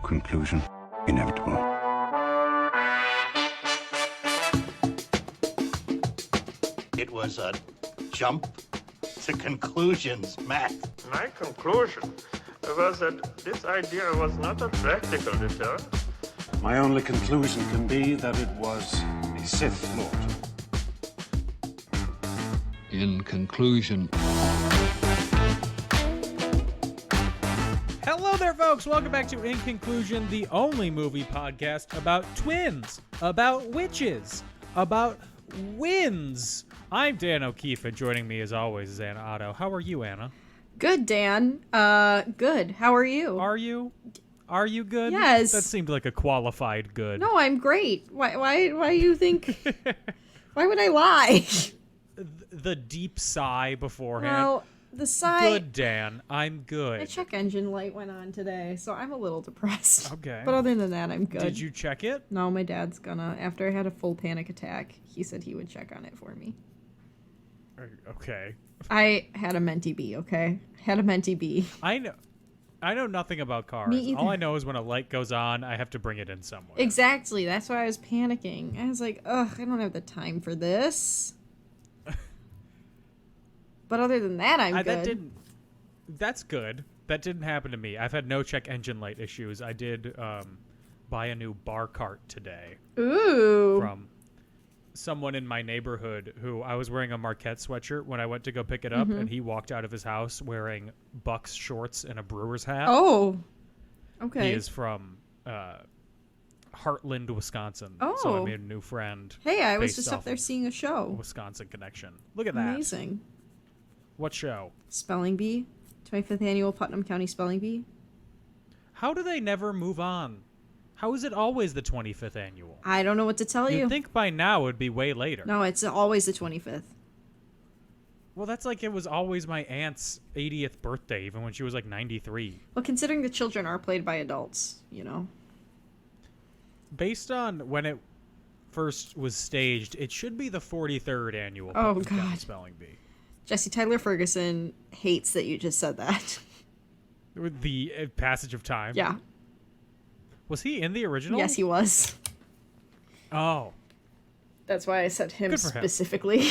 Conclusion inevitable. It was a jump to conclusions, Matt. My conclusion was that this idea was not a practical deterrent. My only conclusion can be that it was a Sith Lord. In conclusion. Hello there, folks. Welcome back to In Conclusion, the only movie podcast about twins, about witches, about wins. I'm Dan O'Keefe, and joining me as always is Anna Otto. How are you, Anna? Good, Dan. Good. How are you? Are you good? Yes. That seemed like a qualified good. No, I'm great. Why you think? Why would I lie? The deep sigh beforehand. Well, the sigh. Good, Dan. I'm good. My check engine light went on today, so I'm a little depressed. Okay. But other than that, I'm good. Did you check it? No, my dad's gonna. After I had a full panic attack, he said he would check on it for me. Okay. I had a Menti B, okay? Had a Menti B. I know nothing about cars. Me either. All I know is when a light goes on, I have to bring it in somewhere. Exactly. That's why I was panicking. I was like, ugh, I don't have the time for this. But other than that, I'm good. That's good. That didn't happen to me. I've had no check engine light issues. I did buy a new bar cart today. Ooh. From someone in my neighborhood who I was wearing a Marquette sweatshirt when I went to go pick it up, and he walked out of his house wearing Bucks shorts and a Brewers hat. Oh. Okay. He is from Heartland, Wisconsin. Oh. So I made a new friend. Hey, I was based just up off there of seeing a show. Wisconsin connection. Look at that. Amazing. What show? Spelling Bee. 25th Annual Putnam County Spelling Bee. How do they never move on? How is it always the 25th annual? I don't know what to tell you. You'd think by now it would be way later. No, it's always the 25th. Well, that's like it was always my aunt's 80th birthday, even when she was like 93. Well, considering the children are played by adults, you know. Based on when it first was staged, it should be the 43rd annual Oh, Putnam County God. Spelling Bee. Jesse Tyler Ferguson hates that you just said that. With the passage of time. Yeah. Was he in the original? Yes, he was. Oh. That's why I said him Good for him. specifically.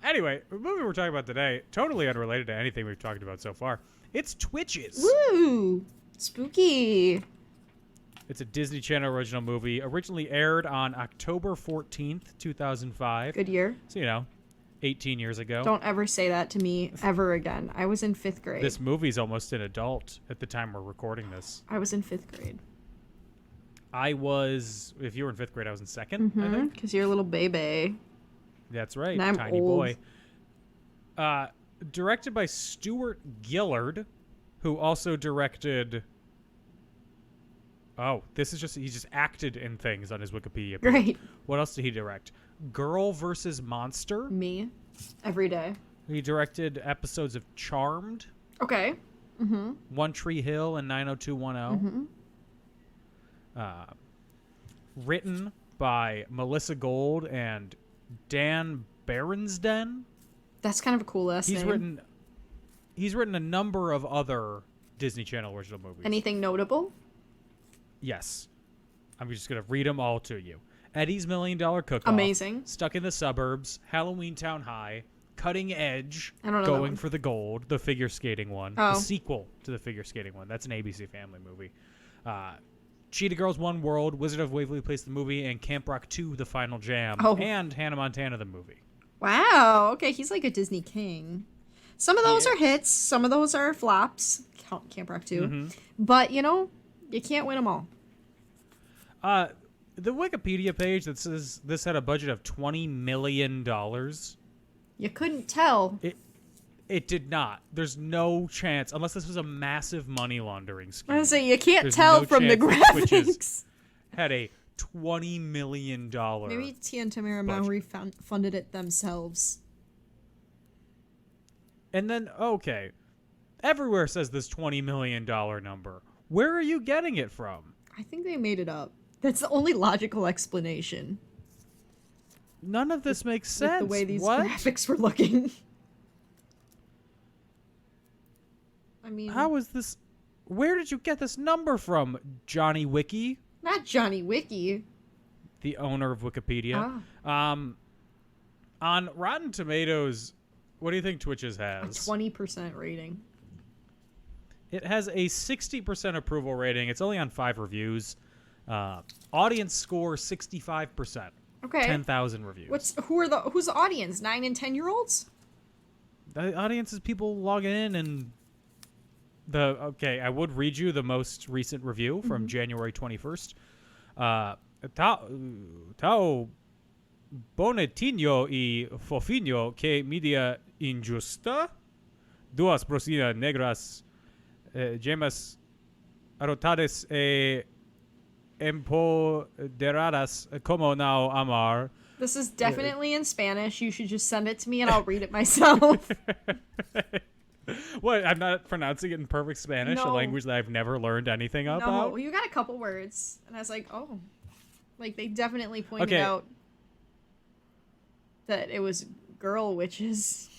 Anyway, the movie we're talking about today, totally unrelated to anything we've talked about so far. It's Twitches. Woo! Spooky. It's a Disney Channel original movie. Originally aired on October 14th, 2005. Good year. So, 18 years ago. Don't ever say that to me ever again. I was in 5th grade. This movie's almost an adult at the time we're recording this. I was in 5th grade. I was, if you were in 5th grade, I was in 2nd, I think. Because you're a little baby. That's right, And I'm tiny old. boy. Directed by Stuart Gillard, who also directed... Oh, this is just, he just acted in things on his Wikipedia page. Great. What else did he direct? Girl vs. Monster. Me. Every day. He directed episodes of Charmed, Okay. Mm-hmm. One Tree Hill, and 90210. Written by Melissa Gold and Dan Berensden. That's kind of a cool last name. He's written a number of other Disney Channel original movies. Anything notable? Yes. I'm just going to read them all to you. Eddie's $1 Million Cook-Off. Amazing. Stuck in the Suburbs. Halloween Town High. Cutting Edge. I don't know that Going one. for the Gold. The figure skating one. Oh. The sequel to the figure skating one. That's an ABC Family movie. Cheetah Girls One World. Wizard of Waverly Place the movie. And Camp Rock 2 The Final Jam. Oh. And Hannah Montana the movie. Wow. Okay, he's like a Disney king. Some of those are hits. Some of those are flops. Camp Rock 2. Mm-hmm. But, you can't win them all. The Wikipedia page that says this had a budget of $20 million. You couldn't tell. It did not. There's no chance, unless this was a massive money laundering scheme. I was saying, you can't There's tell no from the chance that Twitches graphics. had a $20 million. Maybe Tia and Tamara budget. Mowry funded it themselves. And then, okay, everywhere says this $20 million number. Where are you getting it from? I think they made it up. That's the only logical explanation. None of this makes sense. With the way these what? graphics were looking. mean, How is this? Where did you get this number from, Johnny Wiki, not Johnny Wiki. the owner of Wikipedia? On Rotten Tomatoes, what do you think Twitches A has? 20% rating. It has a 60% approval rating. It's only on 5 reviews. Audience score 65%. Okay. 10,000 reviews. Who's the audience? 9 and 10-year-olds? The audience is people logging in and I would read you the most recent review from January 21st. Tao Bonetino y fofinho que media injusta, duas brosinas negras, gemas arrotades e empoderadas como now amar. This is definitely in Spanish. You should just send it to me and I'll read it myself. What? I'm not pronouncing it in perfect Spanish, a No. language that I've never learned anything No, about. you got a couple words. And I was like, oh. Like, they definitely pointed Okay. out that it was girl witches,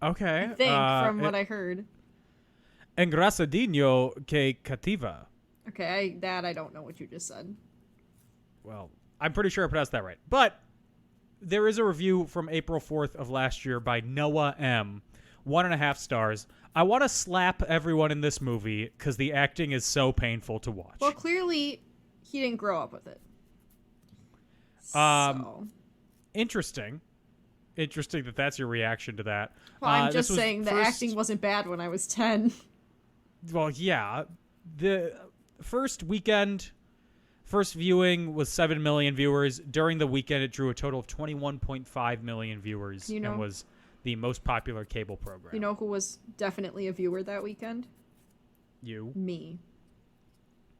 Okay. I think, from what I heard. Engraçadinho que cativa. Okay, I don't know what you just said. Well, I'm pretty sure I pronounced that right. But there is a review from April 4th of last year by Noah M. 1.5 stars. I want to slap everyone in this movie because the acting is so painful to watch. Well, clearly, he didn't grow up with it. Um, Interesting that that's your reaction to that. Well, I'm this just was saying the acting wasn't bad when I was 10. Well, yeah. The first viewing was 7 million viewers. During the weekend, it drew a total of 21.5 million viewers and was the most popular cable program. You know who was definitely a viewer that weekend? You? Me.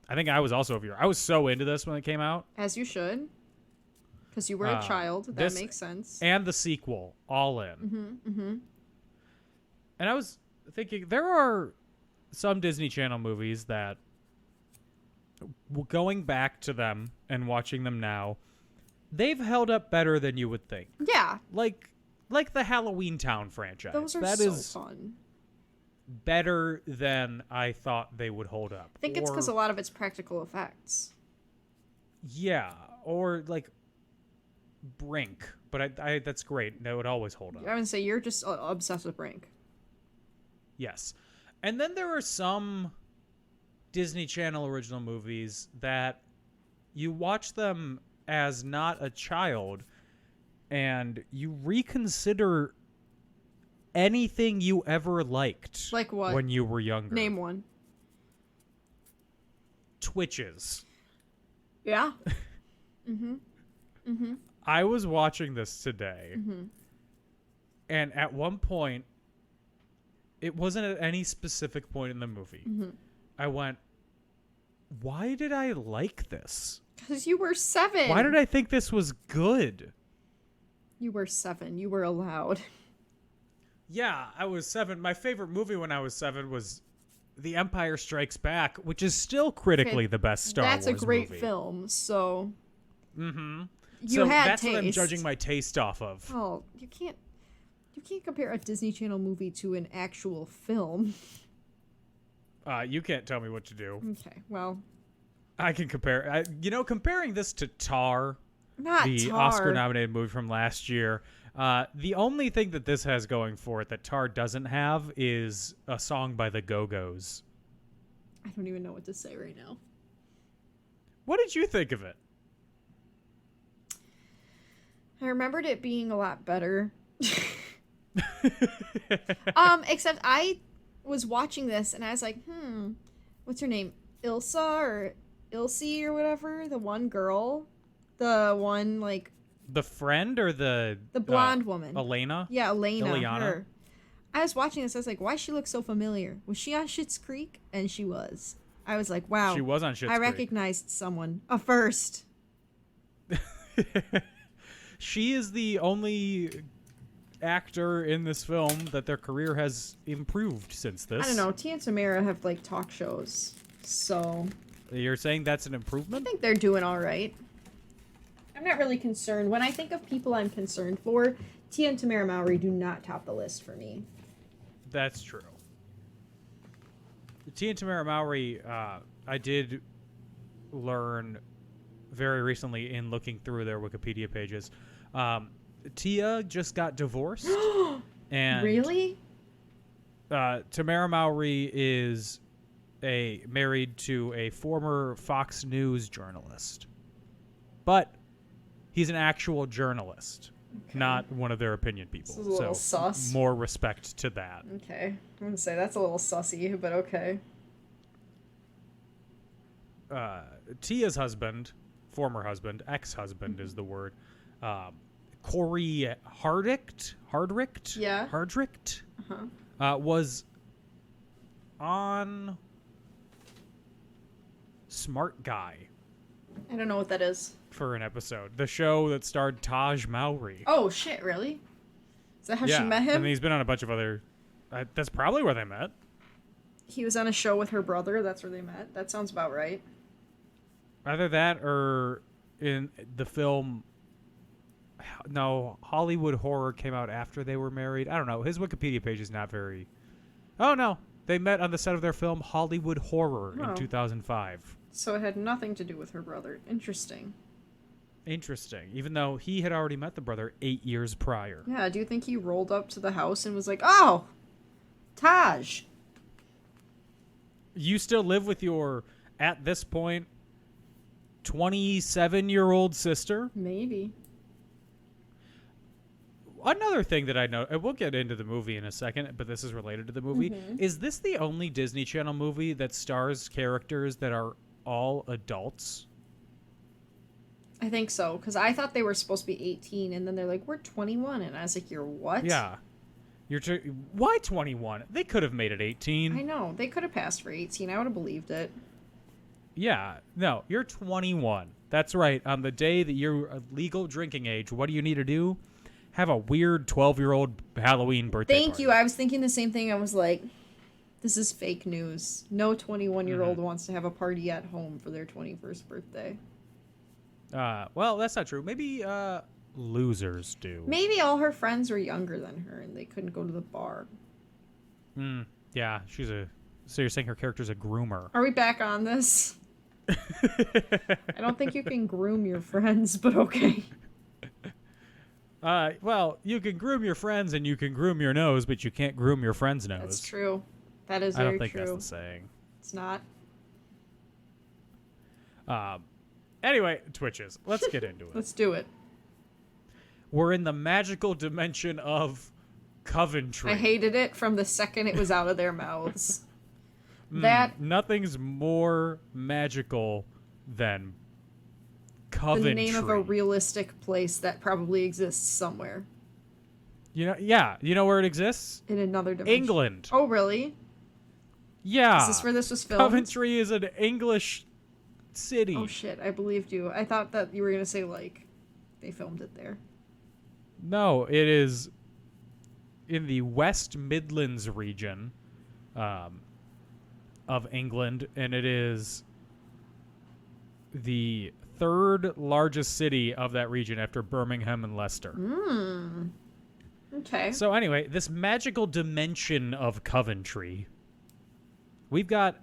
I think I was also a viewer. I was so into this when it came out. As you should. Because you were a child. That this makes sense. And the sequel, all in. Mm-hmm. And I was thinking, there are some Disney Channel movies that, going back to them and watching them now, they've held up better than you would think. Yeah. Like the Halloween Town franchise. Those are That so is fun. better than I thought they would hold up. I think it's because a lot of it's practical effects. Yeah, or like Brink, but I that's great. That would always hold up. I would say you're just obsessed with Brink. Yes. And then there are some Disney Channel original movies that you watch them as not a child and you reconsider anything you ever liked. Like what? When you were younger. Name one. Twitches. Yeah. I was watching this today, and at one point, it wasn't at any specific point in the movie. I went, why did I like this? Because you were 7. Why did I think this was good? You were 7. You were allowed. Yeah, I was 7. My favorite movie when I was 7 was The Empire Strikes Back, which is still critically the best Star Wars movie. That's a great film, so... Mm-hmm. You had that's taste. what I'm judging my taste off of. Oh, you can't compare a Disney Channel movie to an actual film. You can't tell me what to do. Okay, well... I can compare. Comparing this to Tar, Not the Tar. Oscar-nominated movie from last year, the only thing that this has going for it that Tar doesn't have is a song by the Go-Go's. I don't even know what to say right now. What did you think of it? I remembered it being a lot better. Except I was watching this and I was like, what's her name? Ilsa or Ilse or whatever? The one girl? The one, like... The friend or the blonde woman. Elena? Yeah, Elena. Ileana? Her. I was watching this. I was like, why does she look so familiar? Was she on Schitt's Creek? And she was. I was like, wow. She was on Schitt's I Creek. recognized someone. A first. She is the only actor in this film that their career has improved since this. I don't know. Tia and Tamara have, like, talk shows. So... You're saying that's an I improvement? think they're doing all right. I'm not really concerned. When I think of people I'm concerned for, Tia and Tamara Mowry do not top the list for me. That's true. Tia and Tamara Mowry, I did learn very recently in looking through their Wikipedia pages. Tia just got divorced. And Really? Tamara Mowry is married to a former Fox News journalist. But he's an actual journalist, not one of their opinion people. This is a little sus. More respect to that. Okay. I'm going to say that's a little sussy, but okay. Tia's husband, former husband, ex-husband is the word, Corey Hardricht, Yeah. Was on Smart Guy I don't know what that is. for an episode. The show that starred Taj Mowry. Oh, shit, really? Is that how Yeah, she met him? and he's been on a bunch of other... that's probably where they met. He was on a show with her brother. That's where they met. That sounds about right. Either that or in the film... No, Hollywood Horror came out after they were married. I don't know. His Wikipedia page is not very... Oh, no. They met on the set of their film Hollywood Horror in 2005. So it had nothing to do with her brother. Interesting. Interesting. Even though he had already met the brother 8 years prior. Yeah, do you think he rolled up to the house and was like, oh, Taj? You still live with your, at this point, 27-year-old sister? Maybe. Another thing that I know, and we'll get into the movie in a second, but this is related to the movie. Is this the only Disney Channel movie that stars characters that are all adults? I think so, because I thought they were supposed to be 18, and then they're like, we're 21, and I was like, you're what? Yeah. Why 21? They could have made it 18. I know. They could have passed for 18. I would have believed it. Yeah. No, you're 21. That's right. On the day that you're a legal drinking age, what do you need to do? Have a weird 12-year-old Halloween birthday Thank party. you. I was thinking the same thing. I was like, this is fake news. No 21-year-old wants to have a party at home for their 21st birthday. Well, that's not true. Maybe losers do. Maybe all her friends were younger than her and they couldn't go to the bar. Yeah, so you're saying her character's a groomer. Are we back on this? I don't think you can groom your friends, but okay. Well, you can groom your friends and you can groom your nose, but you can't groom your friend's nose. That's true. That is I very don't think true. that's the saying. It's not. Anyway, Twitches. Let's get into it. Let's do it. We're in the magical dimension of Coventry. I hated it from the second it was out of their mouths. Nothing's more magical than Coventry. The name of a realistic place that probably exists somewhere. Yeah. You know where it exists? In another dimension. England. Oh, really? Yeah. Is this where this was filmed? Coventry is an English city. Oh, shit. I believed you. I thought that you were going to say, like, they filmed it there. No, it is in the West Midlands region of England, and it is the third largest city of that region after Birmingham and Leicester. Okay. So anyway, this magical dimension of Coventry, we've got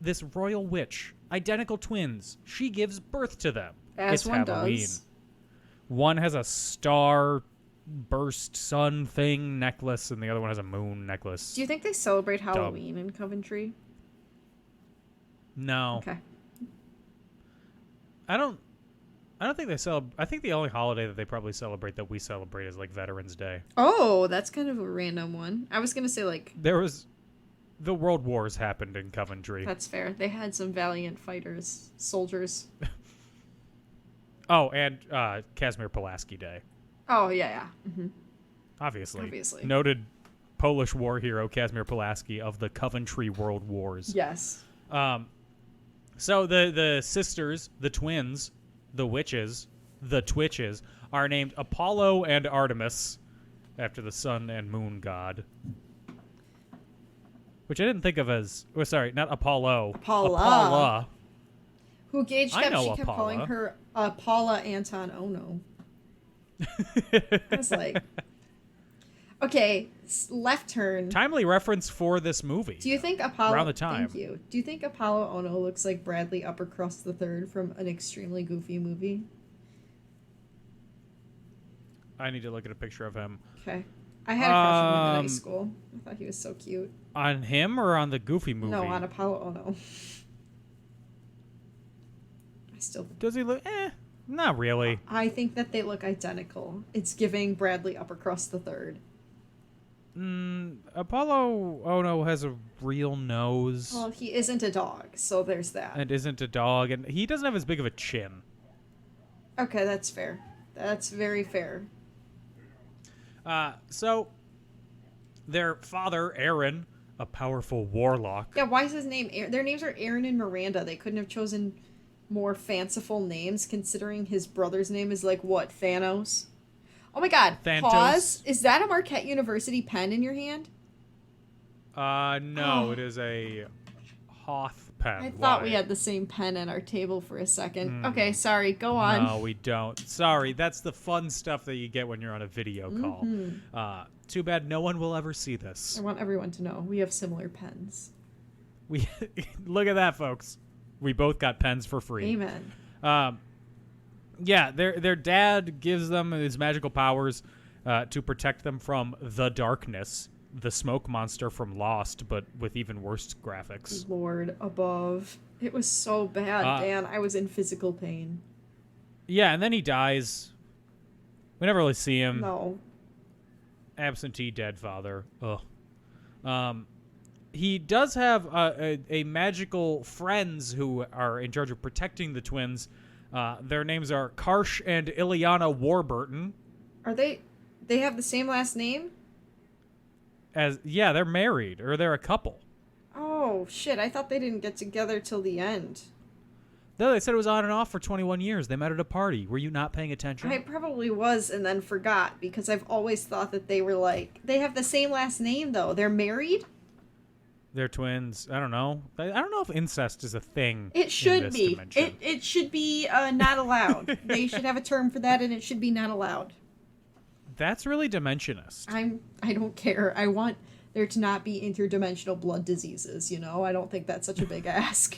this royal witch, identical twins. She gives birth to them. As it's one Halloween. does. One has a star burst sun thing necklace, and the other one has a moon necklace. Do you think they celebrate Halloween in Coventry? No. Okay. I don't think they celebrate. I think the only holiday that they probably celebrate that we celebrate is like Veterans Day. Oh, that's kind of a random one. I was going to say, like... The World Wars happened in Coventry. That's fair. They had some valiant fighters, soldiers. Oh, and Casimir Pulaski Day. Oh, yeah. Mm-hmm. Obviously. Noted Polish war hero Casimir Pulaski of the Coventry World Wars. Yes. So the sisters, the twins, the witches, the Twitches, are named Apollo and Artemis after the sun and moon god. Which I didn't think of as... Oh, sorry, not Apollo. Paula. Who Gage I know she kept calling Paula. her Paula Anton Ono. I was like... Okay, Left Turn. Timely reference for this movie. Do you think Apollo... Around the time. Thank you. Do you think Apollo Ono looks like Bradley Uppercrust III from an extremely goofy movie? I need to look at a picture of him. Okay. I had a crush on him in high school. I thought he was so cute. On him or on the Goofy movie? No, on Apollo Ono. I still... Does he look... not really. I think that they look identical. It's giving Bradley Uppercrust III. Apollo Ono has a real nose. Well, he isn't a dog, so there's that. And isn't a dog, and he doesn't have as big of a chin. Okay, that's fair. That's very fair. So, their father, Aaron, a powerful warlock. Yeah, why is his name... Their names are Aaron and Miranda. They couldn't have chosen more fanciful names, considering his brother's name is like, what, Thanos? Oh my god, Thantos. Pause. Is that a Marquette University pen in your hand? No, it is a Hoth pen. I thought we Why? had the same pen at our table for a second. Okay, sorry, go on. No, we don't. Sorry, that's the fun stuff that you get when you're on a video call. Too bad no one will ever see this. I want everyone to know we have similar pens. We look at that, folks. We both got pens for free. Amen. Yeah, their dad gives them his magical powers to protect them from the darkness, the smoke monster from Lost, but with even worse graphics. Lord above. It was so bad, Dan. I was in physical pain. Yeah, and then he dies. We never really see him. No. Absentee dead father. Ugh. He does have a magical friends who are in charge of protecting the twins. Their names are Karsh and Ileana Warburton. Are they have the same last name? Yeah, they're married, or they're a couple. Oh, shit. I thought they didn't get together till the end. No, they said it was on and off for 21 years. They met at a party. Were you not paying attention? I probably was and then forgot because I've always thought that they were like... They have the same last name, though. They're married? They're twins. I don't know. I don't know if incest is a thing. It should in this be. dimension. It should be not allowed. They should have a term for that, and it should be not allowed. That's really dimensionist. I don't care. I want there to not be interdimensional blood diseases, you know? I don't think that's such a big ask.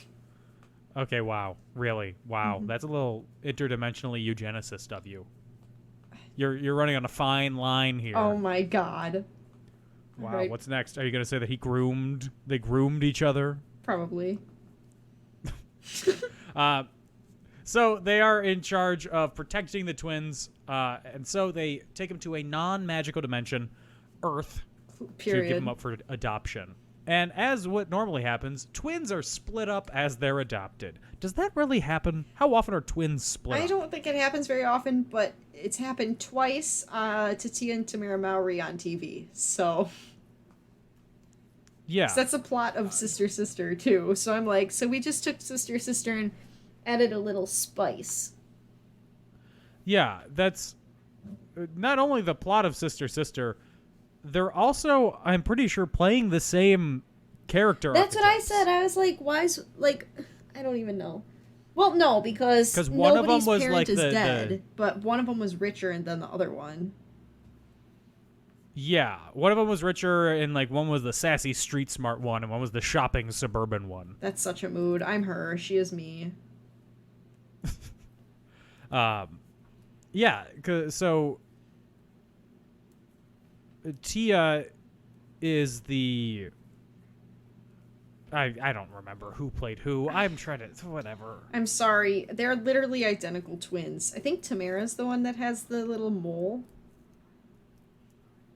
Okay, wow. Really? Wow. That's a little interdimensionally eugenicist of you. You're running on a fine line here. Oh my god. Wow, Right. what's next? Are you going to say that they groomed each other? Probably. So they are in charge of protecting the twins, and so they take them to a non-magical dimension, Earth, Period. to give them up for adoption. And as what normally happens, twins are split up as they're adopted. Does that really happen? How often are twins split I up? don't think it happens very often, but it's happened twice to Tia and Tamara Maori on TV. So Yeah. that's the plot of Sister Sister too. So I'm like, so we just took Sister Sister and added a little spice. Yeah, that's not only the plot of Sister Sister, they're also, I'm pretty sure, playing the same character. That's what I archetypes. said. I was like, why is, like, I don't even know. Well, no, because one of them nobody's was parent like is the- dead, but one of them was richer than the other one. Yeah, one of them was richer, and like one was the sassy street smart one, and one was the shopping suburban one. That's such a mood. I'm her. She is me. Yeah, so Tia is the... I don't remember who played who. I'm trying to... Whatever. I'm sorry. They're literally identical twins. I think Tamara's the one that has the little mole.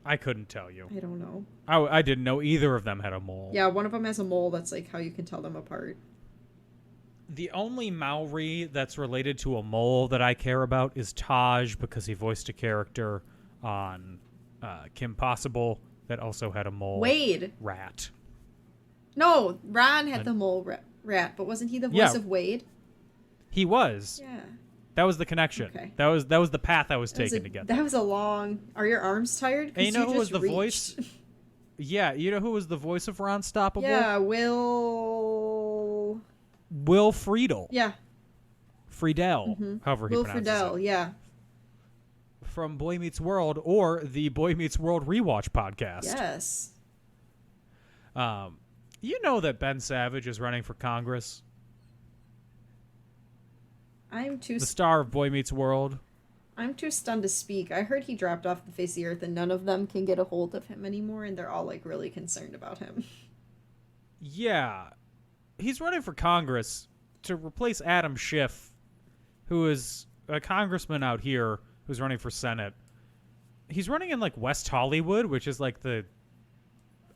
I couldn't tell you. I don't know. I didn't know either of them had a mole. Yeah, one of them has a mole. That's like how you can tell them apart. The only Maori that's related to a mole that I care about is Taj, because he voiced a character on Kim Possible that also had a mole. Wade. Rat. No, Ron had the mole rat, but wasn't he the voice Yeah. of Wade? He was. Yeah. That was the connection. Okay. That was the path I was taking to get there. That was a long... Are your arms tired? 'Cause And you know who was just the voice? Yeah, you know who was the voice of Ron Stoppable? Yeah, Will Friedel. Yeah. Friedel, however he Will pronounces Friedel, it. yeah. from Boy Meets World or the Boy Meets World Rewatch podcast. Yes. You know that Ben Savage is running for Congress? The star of Boy Meets World. I'm too stunned to speak. I heard he dropped off the face of the earth and none of them can get a hold of him anymore, and they're all like really concerned about him. Yeah. He's running for Congress to replace Adam Schiff, who is a congressman out here who's running for Senate. He's running in like West Hollywood, which is like the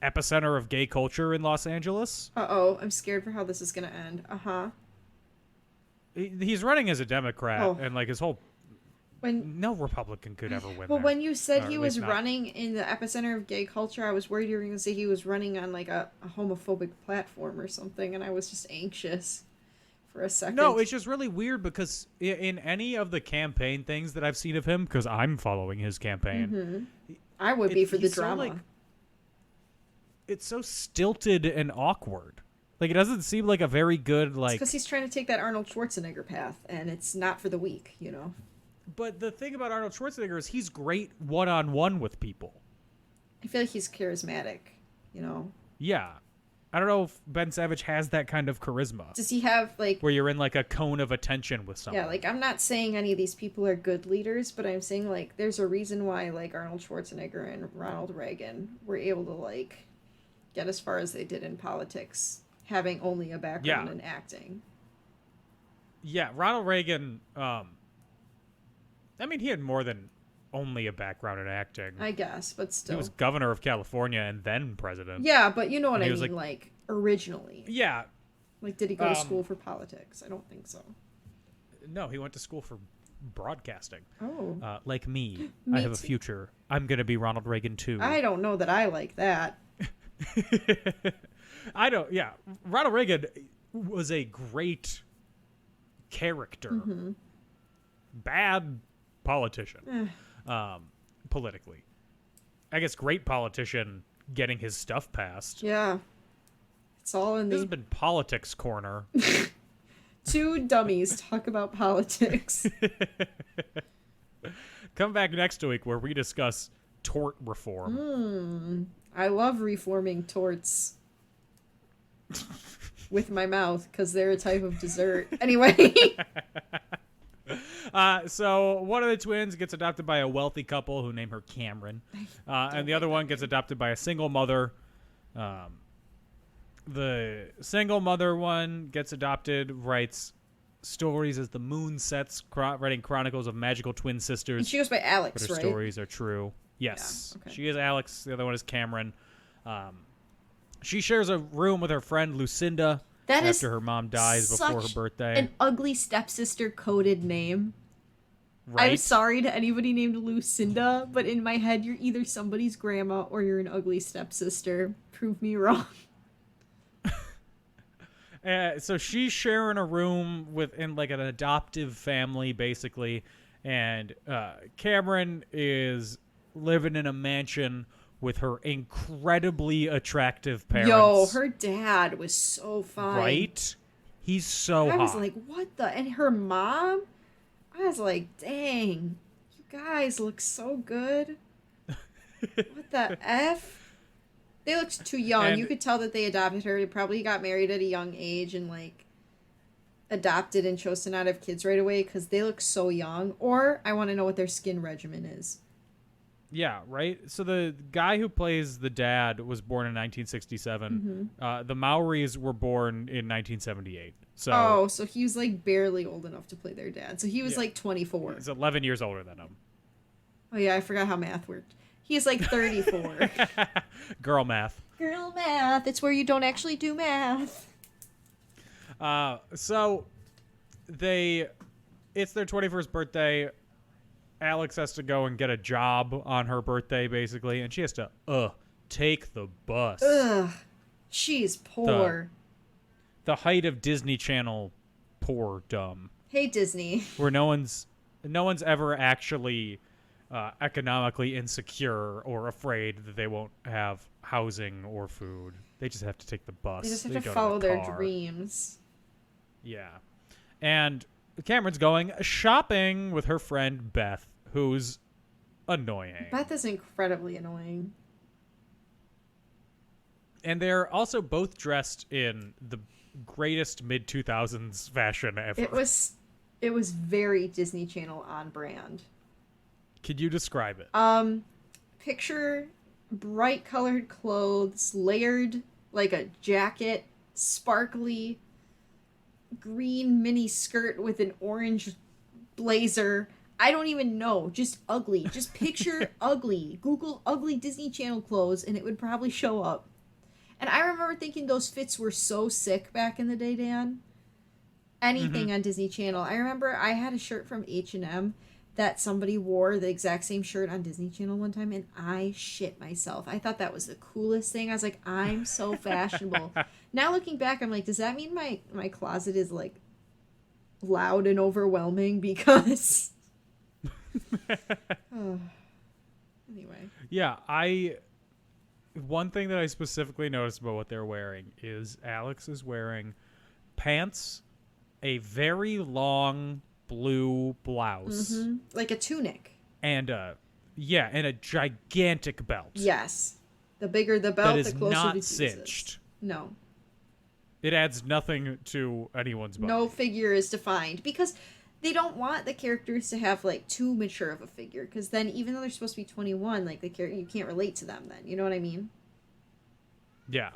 epicenter of gay culture in Los Angeles. Uh-oh, I'm scared for how this is going to end. Uh-huh. He's running as a Democrat, and like his whole... no Republican could ever win. Well, there. when you said Or he at was least not. running in the epicenter of gay culture, I was worried you were going to say he was running on like a homophobic platform or something, and I was just anxious for a second. No, it's just really weird because in any of the campaign things that I've seen of him, because I'm following his campaign, I would be for the he's so, drama. like, it's so stilted and awkward. Like, it doesn't seem like a very good, like... because he's trying to take that Arnold Schwarzenegger path, and it's not for the weak, you know? But the thing about Arnold Schwarzenegger is he's great one-on-one with people. I feel like he's charismatic, you know? Yeah. I don't know if Ben Savage has that kind of charisma. Does he have, like... where you're in, like, a cone of attention with someone. Yeah, like, I'm not saying any of these people are good leaders, but I'm saying, like, there's a reason why, like, Arnold Schwarzenegger and Ronald Reagan were able to, like, get as far as they did in politics, having only a background in acting. Yeah, Ronald Reagan, I mean, he had more than only a background in acting. I guess, but still. He was governor of California and then president. Yeah, but you know what I he was, mean, like, originally. Yeah. Like, did he go to school for politics? I don't think so. No, he went to school for broadcasting. Oh. Like me. Me I have a too. future. I'm going to be Ronald Reagan too. I don't know that I like that. I don't, yeah. Ronald Reagan was a great character. Bad politician. Politically. I guess great politician getting his stuff passed. Yeah. It's all in This has the... been Politics Corner. Two dummies talk about politics. Come back next week where we discuss tort reform. I love reforming torts with my mouth because they're a type of dessert. Anyway. So one of the twins gets adopted by a wealthy couple who name her Cameron. And the other one gets adopted by a single mother. The single mother one gets adopted, writes stories as the moon sets, writing chronicles of magical twin sisters. And she goes by Alex, but her right? stories are true. Yes. Yeah, okay. She is Alex. The other one is Cameron. She shares a room with her friend Lucinda That is after her mom dies before her such birthday. An ugly stepsister coded name. Right? I'm sorry to anybody named Lucinda, but in my head, you're either somebody's grandma or you're an ugly stepsister. Prove me wrong. So she's sharing a room in like an adoptive family, basically, and Cameron is living in a mansion with her incredibly attractive parents. Yo, her dad was so fine. Right? He's so hot. I was like, what the? And her mom? I was like, dang, you guys look so good. What the F? They looked too young. And you could tell that they adopted her. They probably got married at a young age and, like, adopted and chose to not have kids right away because they look so young. Or I want to know what their skin regimen is. Yeah, right? So the guy who plays the dad was born in 1967. The Maoris were born in 1978. So So he was, like, barely old enough to play their dad. So he was, like, 24. he's 11 years older than him. Oh, yeah, I forgot how math worked. He's, like, 34. Girl math. Girl math. It's where you don't actually do math. So it's their 21st birthday. Alex has to go and get a job on her birthday, basically, and she has to take the bus. Ugh. She's poor. The height of Disney Channel poor dumb. Hey, Disney. Where no one's ever actually economically insecure or afraid that they won't have housing or food. They just have to take the bus. They just have They to go follow the their car. dreams. Yeah. And Cameron's going shopping with her friend Beth, who's annoying. Beth is incredibly annoying. And they're also both dressed in the greatest mid-2000s fashion ever. It was very Disney Channel on brand. Could you describe it? Picture bright colored clothes, layered like a jacket, sparkly green mini skirt with an orange blazer. I don't even know. Just ugly. Just picture ugly. Google ugly Disney Channel clothes and it would probably show up. And I remember thinking those fits were so sick back in the day, Dan. Anything on Disney Channel. I remember I had a shirt from H&M that somebody wore the exact same shirt on Disney Channel one time, and I shit myself. I thought that was the coolest thing. I was like, I'm so fashionable. Now looking back, I'm like, does that mean my closet is like loud and overwhelming because... Anyway. Yeah, one thing that I specifically noticed about what they're wearing is Alex is wearing pants, a very long blue blouse, like a tunic, and a gigantic belt. Yes, the bigger the belt, that is the closer not to cinched. Jesus. No, it adds nothing to anyone's body. No figure is defined because they don't want the characters to have like too mature of a figure, because then even though they're supposed to be 21, like you can't relate to them. Then you know what I mean? Yeah.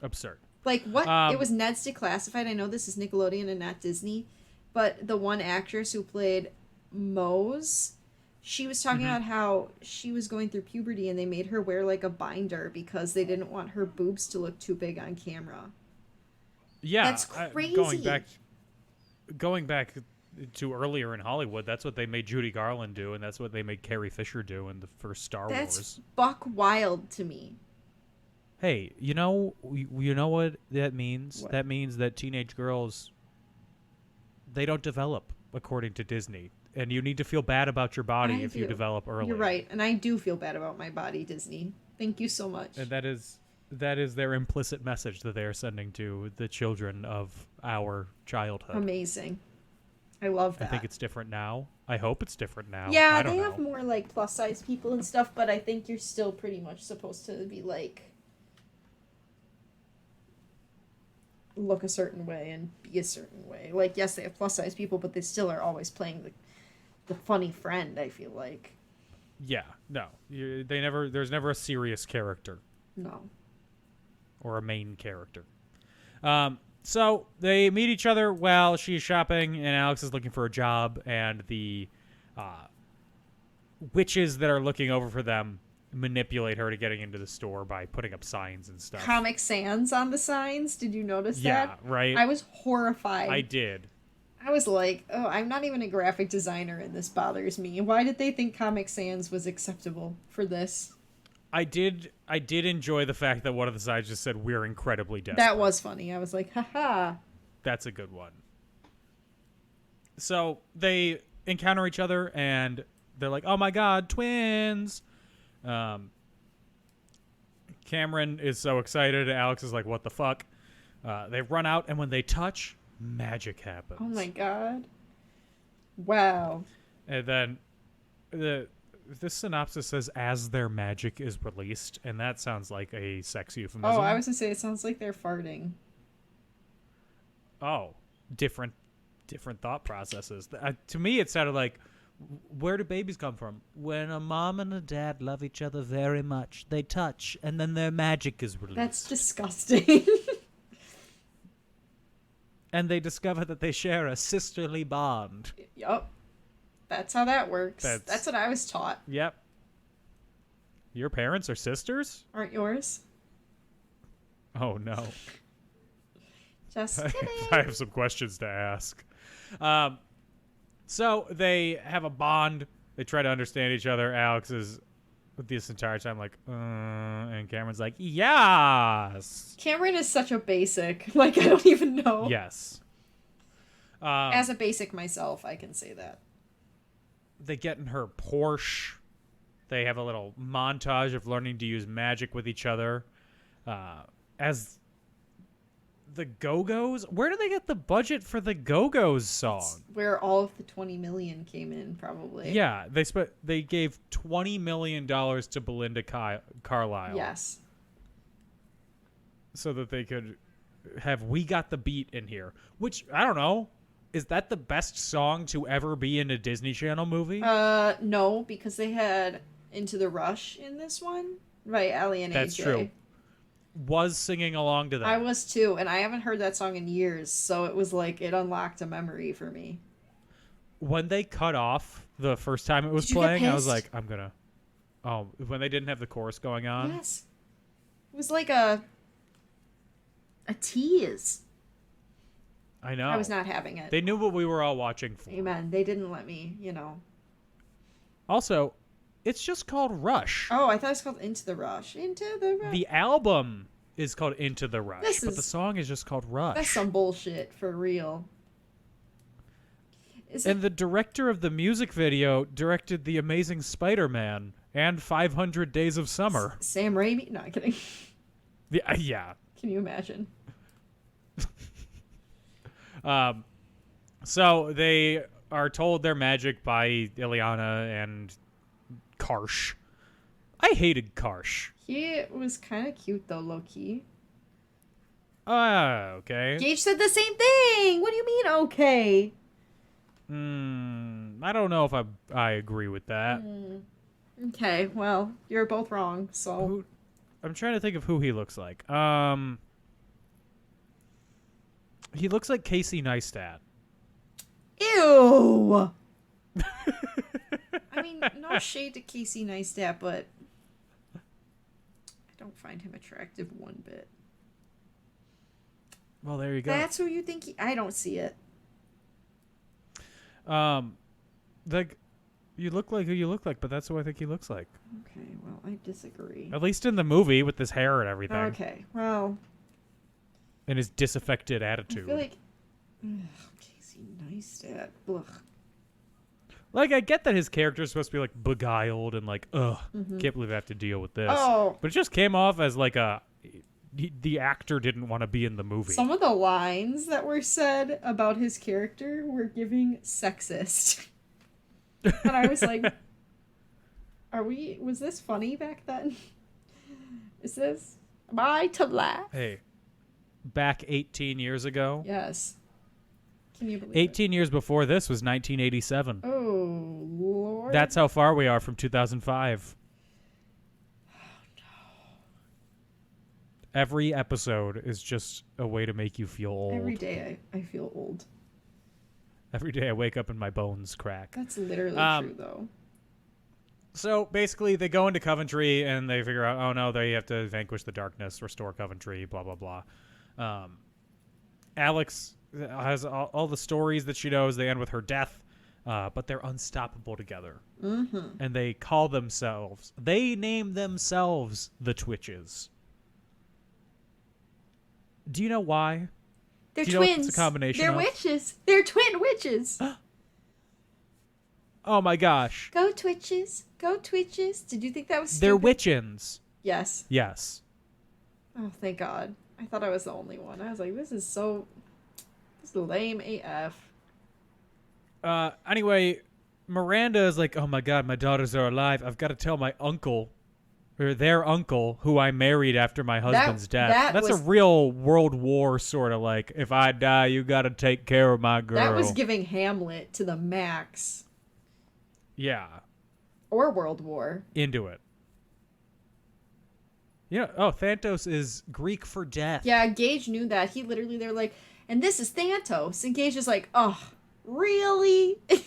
Absurd. Like what? It was Ned's Declassified. I know this is Nickelodeon and not Disney, but the one actress who played Mose, she was talking about how she was going through puberty and they made her wear like a binder because they didn't want her boobs to look too big on camera. Yeah, that's crazy. Going back to earlier in Hollywood, that's what they made Judy Garland do, and that's what they made Carrie Fisher do in the first Star Wars. That's buck wild to me. Hey, you know what that means? What? That means that teenage girls, they don't develop according to Disney. And you need to feel bad about your body if you develop early. You're right, and I do feel bad about my body, Disney. Thank you so much. And that is their implicit message that they are sending to the children of our childhood. Amazing. I love that. I think it's different now. I hope it's different now. Yeah, I don't they know. have more like plus size people and stuff, but I think you're still pretty much supposed to be like look a certain way and be a certain way. Like, yes, they have plus size people, but they still are always playing the funny friend, I feel like. Yeah, no. There's never a serious character. No. Or a main character. So they meet each other while she's shopping, and Alex is looking for a job, and the witches that are looking over for them manipulate her to getting into the store by putting up signs and stuff. Comic Sans on the signs. Did you notice that? Yeah, right. I was horrified. I did. I was like, oh, I'm not even a graphic designer and this bothers me. Why did they think Comic Sans was acceptable for this? I did enjoy the fact that one of the signs just said, "We're incredibly desperate." That was funny. I was like, haha. That's a good one. So they encounter each other and they're like, "Oh my god, twins!" Cameron is so excited. Alex is like, "What the fuck?" They run out, and when they touch, magic happens. Oh my god. Wow. And then this synopsis says, "As their magic is released," and that sounds like a sex euphemism. Oh, I was gonna say it sounds like they're farting. Oh, different thought processes. To me, it sounded like, where do babies come from? When a mom and a dad love each other very much, they touch, and then their magic is released. That's disgusting. And they discover that they share a sisterly bond. Yup. That's how that works. That's That's what I was taught. Yep. Your parents are sisters? Aren't yours? Oh, no. Just kidding. I have some questions to ask. So they have a bond. They try to understand each other. Alex is this entire time like, and Cameron's like, yes. Cameron is such a basic. Like, I don't even know. Yes. As a basic myself, I can say that. They get in her Porsche. They have a little montage of learning to use magic with each other. As The Go-Go's? Where do they get the budget for the Go-Go's song? Where all of the 20 million came in, probably. Yeah, they gave $20 million to Belinda Carlisle. Yes. So that they could have We Got the Beat in here. Which, I don't know, is that the best song to ever be in a Disney Channel movie? No, because they had Into the Rush in this one by Allie and That's AJ. true. Was singing along to that. I was too, and I haven't heard that song in years, so it was like it unlocked a memory for me. When they cut off the first time it was Did you get playing, I was pissed? like, I'm gonna... Oh, when they didn't have the chorus going on? Yes. It was like a tease. I know. I was not having it. They knew what we were all watching for. Amen. They didn't let me, Also, it's just called Rush. Oh, I thought it was called Into the Rush. Into the Rush. The album is called Into the Rush, This but is- the song is just called Rush. That's some bullshit, for real. And the director of the music video directed The Amazing Spider-Man and 500 Days of Summer. Sam Raimi? No, I'm kidding. Yeah. Can you imagine? So they are told they're magic by Ileana and Karsh. I hated Karsh. He was kind of cute, though, low-key. Okay. Gage said the same thing! What do you mean, okay? I don't know if I agree with that. Okay, well, you're both wrong, so... I'm trying to think of who he looks like. He looks like Casey Neistat. Ew! I mean, no shade to Casey Neistat, but... I don't find him attractive one bit. Well, there you go. That's who you think I don't see it. You look like who you look like, but that's who I think he looks like. Okay, well, I disagree. At least in the movie with his hair and everything. Okay, well... And his disaffected I attitude. feel like... Ugh, Casey Neistat. Ugh. Like, I get that his character is supposed to be, like, beguiled and, like, can't believe I have to deal with this. Oh. But it just came off as, like, the actor didn't want to be in the movie. Some of the lines that were said about his character were giving sexist. And I was like, was this funny back then? Am I to laugh? Hey, back 18 years ago? Yes. Can you believe 18 years before this was 1987. it? Oh, Lord. That's how far we are from 2005. Every episode is just a way to make you feel old. Every day I feel old. Every day I wake up and my bones crack. That's literally true, though. So basically, they go into Coventry and they figure out, oh no, they have to vanquish the darkness, restore Coventry, blah, blah, blah. Alex has all the stories that she knows. They end with her death, but they're unstoppable together. Mm-hmm. And they name themselves the Twitches. Do you know why? They're Do you know what twins. it's a combination They're of? witches. They're twin witches. Oh my gosh. Go Twitches. Go Twitches. Did you think that was stupid? They're witchins. Yes. Yes. Oh, thank God. I thought I was the only one. I was like, this is lame AF. Anyway, Miranda is like, oh my God, my daughters are alive. I've got to tell my uncle, or their uncle, who I married after my husband's death. That's a real World War sort of like, if I die, you got to take care of my girl. That was giving Hamlet to the max. Yeah. Or World War. Into it. Thantos is Greek for death. Yeah, Gage knew that. They're like, and this is Thantos. And Gage is like, oh, really? He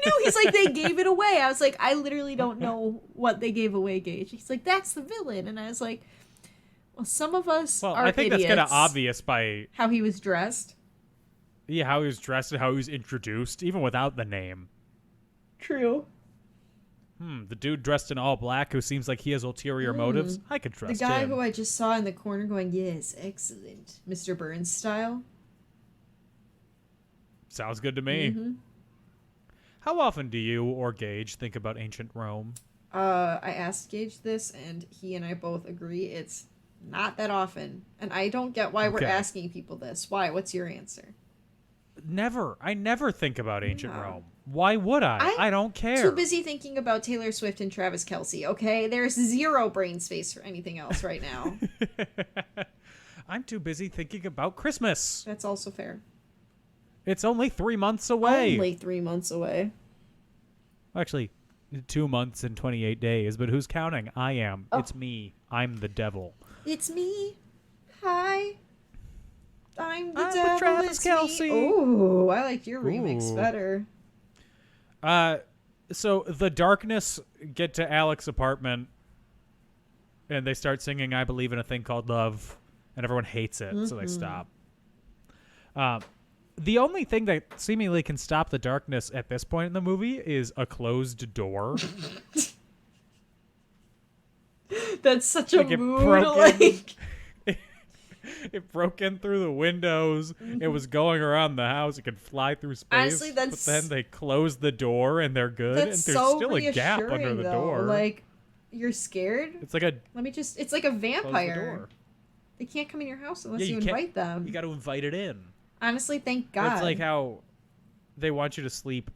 knew. He's like, they gave it away. I was like, I literally don't know what they gave away, Gage. He's like, that's the villain. And I was like, well, some of us are I think idiots. that's kind of obvious by how he was dressed. Yeah, how he was dressed and how he was introduced, even without the name. True. The dude dressed in all black who seems like he has ulterior motives. I could trust The guy him. who I just saw in the corner going, yes, excellent. Mr. Burns style. Sounds good to me. Mm-hmm. How often do you or Gage think about ancient Rome? I asked Gage this, and he and I both agree it's Not that often. And I don't get why we're Okay. asking people this. Why? What's your answer? Never. I never think about ancient No. Rome. Why would I? I don't care. Too busy thinking about Taylor Swift and Travis Kelce, okay? There's zero brain space for anything else right now. I'm too busy thinking about Christmas. That's also fair. It's only 3 months away. Only 3 months away. Actually, 2 months and 28 days, but who's counting? I am. Oh. It's me. I'm the devil. It's me. Hi. I'm the I'm with devil. Travis It's Kelce. me. Ooh, I like your remix Ooh. better. So the Darkness get to Alec's apartment, and they start singing "I Believe in a Thing Called Love," and everyone hates it, so they stop. The only thing that seemingly can stop the darkness at this point in the movie is a closed door. That's such a Like, it mood. broke in. Like, It broke in through the windows. It was going around the house. It could fly through space. Honestly, that's- But then they close the door and they're good. that's and there's so still a gap reassuring, under the though. door. Like, you're scared? It's like a It's like a close the vampire. door. They can't come in your house unless Yeah, you can't- invite them. You got to invite it in. Honestly, thank God. It's like how they want you to sleep.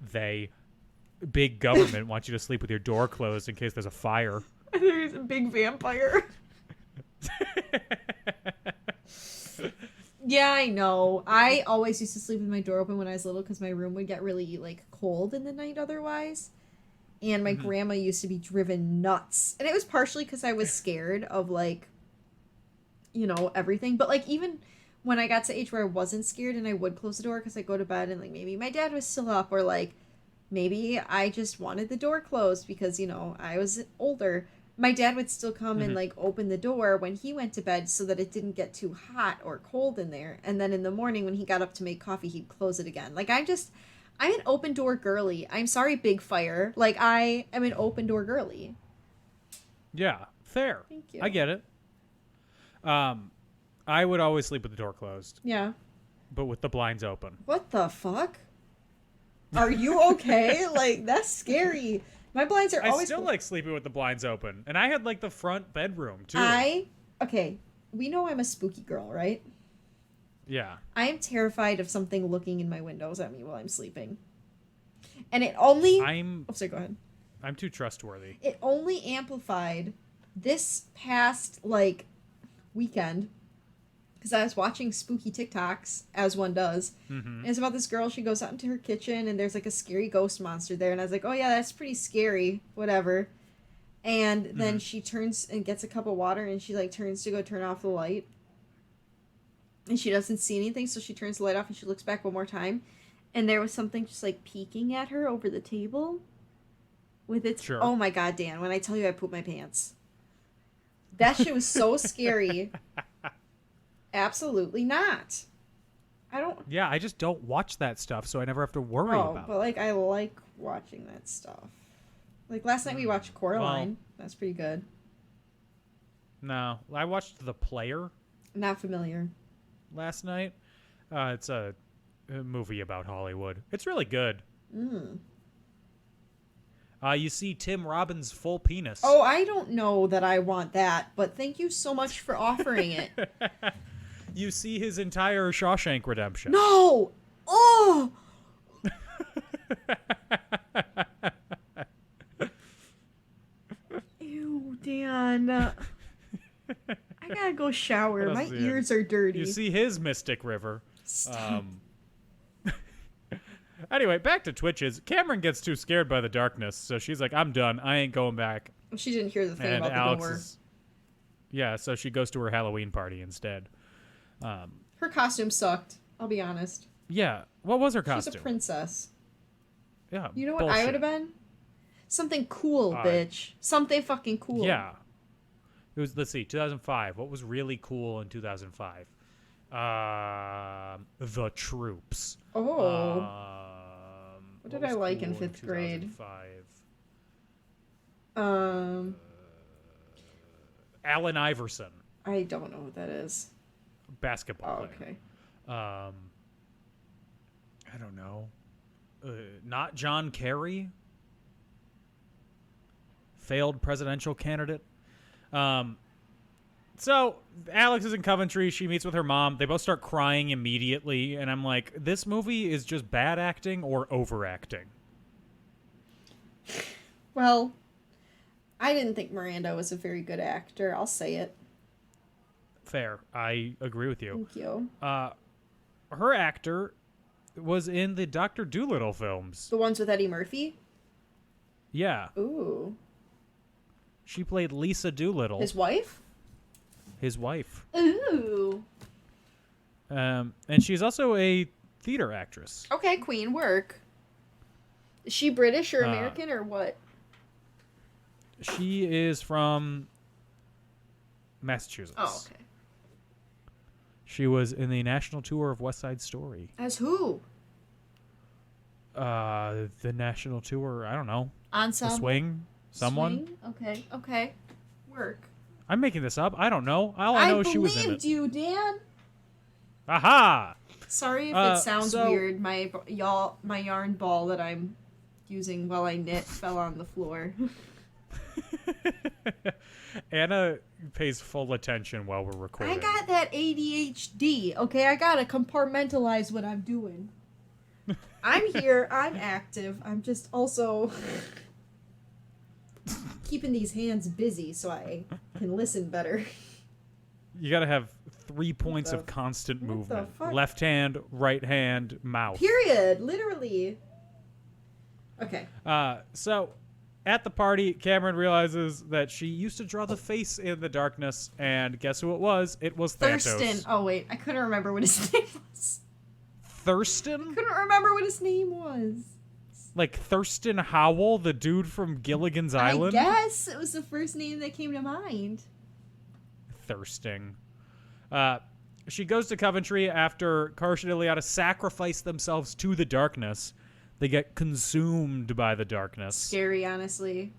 Big government wants you to sleep with your door closed in case there's a fire. There's a big vampire. Yeah, I know. I always used to sleep with my door open when I was little because my room would get really like cold in the night otherwise. And my grandma used to be driven nuts. And it was partially because I was scared of like, you know, everything. But like even when I got to age where I wasn't scared and I would close the door because I go to bed and like maybe my dad was still up or like maybe I just wanted the door closed because, you know, I was older. My dad would still come and like open the door when he went to bed so that it didn't get too hot or cold in there. And then in the morning when he got up to make coffee, he'd close it again. Like I'm an open door girly. I'm sorry, Big Fire. Like I am an open door girly. Yeah, fair. Thank you. I get it. I would always sleep with the door closed, Yeah. but with the blinds open. What the fuck? Are you okay? Like that's scary. My blinds are I always still like sleeping with the blinds open, and I had like the front bedroom too. Okay, we know I'm a spooky girl, right? Yeah. I am terrified of something looking in my windows at me while I'm sleeping. And it only I'm sorry, go ahead. I'm too trustworthy. It only amplified this past like weekend because I was watching spooky TikToks as one does. And it's about this girl. She goes out into her kitchen and there's like a scary ghost monster there. And I was like, oh yeah, that's pretty scary. Whatever. And then she turns and gets a cup of water and she like turns to go turn off the light. And she doesn't see anything, so she turns the light off and she looks back one more time. And there was something just like peeking at her over the table. With its Sure. Oh my god, Dan, when I tell you I pooped my pants. That shit was so scary. Absolutely not. I don't Yeah, I just don't watch that stuff, so I never have to worry about but like I like watching that stuff. Like last night we watched Coraline. That's pretty good. it. No, I watched The Player Not familiar. last night. It's a movie about Hollywood. It's really good. You see Tim Robbins' full penis. Oh, I don't know that I want that, but thank you so much for offering it. You see his entire Shawshank Redemption. No! Oh! Ew, Dan. I gotta go shower. What My else is he in? ears are dirty. You see his Mystic River. Stop. Anyway, back to Twitches. Cameron gets too scared by the darkness, so she's like, I'm done. I ain't going back. She didn't hear the thing And about Alex the door. Yeah, so she goes to her Halloween party instead. Her costume sucked. I'll be honest. Yeah, what was her She's costume? a princess. Yeah, You know what I bullshit. would have been? Something cool, Uh, bitch. Something fucking cool. Yeah. It was, let's see, 2005. What was really cool in 2005? The Troops. Oh. What did I was like in cool 5th grade? 2005? Um, Allen Iverson, I don't know what that is. basketball Oh, player. okay. I don't know. Not John Kerry. Failed presidential candidate. So Alex is in Coventry. She meets with her mom. They both start crying immediately. And I'm like, this movie is just bad acting or overacting. Well, I didn't think Miranda was a very good actor. I'll say it. Fair. I agree with you. Thank you. Her actor was in the Dr. Dolittle films. The ones with Eddie Murphy? Yeah. Ooh. She played Lisa Doolittle. His wife? His wife. Ooh. And she's also a theater actress. Okay, queen, work. Is she British or American or what? She is from Massachusetts. Oh, okay. She was in the national tour of West Side Story. As who? The national tour, I don't know. Ensemble? The Swing? Someone? Swing? Okay. Work. I'm making this up. I don't know. All I know is she was in it. believed you, Dan. Aha! Sorry if it sounds so- weird. My yarn ball that I'm using while I knit fell on the floor. Anna pays full attention while we're recording. I got that ADHD, okay? I gotta compartmentalize what I'm doing. I'm here, I'm active, I'm just also keeping these hands busy so I can listen better. You gotta have 3 points the- of constant what the movement. fuck? Left hand, right hand, mouth. Period, literally. Okay. So, at the party, Cameron realizes that she used to draw the face in the darkness, and guess who it was? It was Thanatos. Thurston. Oh, wait, I couldn't remember what his name was. Thurston? Couldn't remember what his name was. Like Thurston Howell, the dude from Gilligan's Island? I guess it was the first name that came to mind. Thirsting. She goes to Coventry after Karsh and Ileana sacrifice themselves to the darkness. They get consumed by the darkness. Scary, honestly.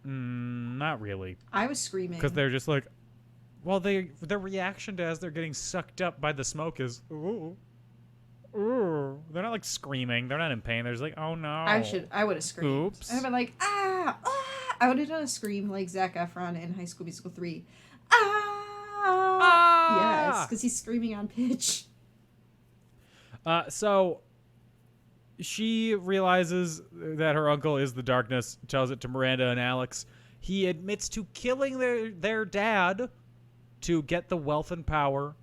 Not really. I was screaming. Because they're just like, well, their reaction to as they're getting sucked up by the smoke is, ooh, ooh. They're not like screaming. They're not in pain. They're just like, oh no. I would have screamed. Oops. I'd have been like, ah, ah. I would have done a scream like Zac Efron in High School Musical 3. Ah. Yes, because he's screaming on pitch. So she realizes that her uncle is the darkness, tells it to Miranda and Alex. He admits to killing their dad to get the wealth and power.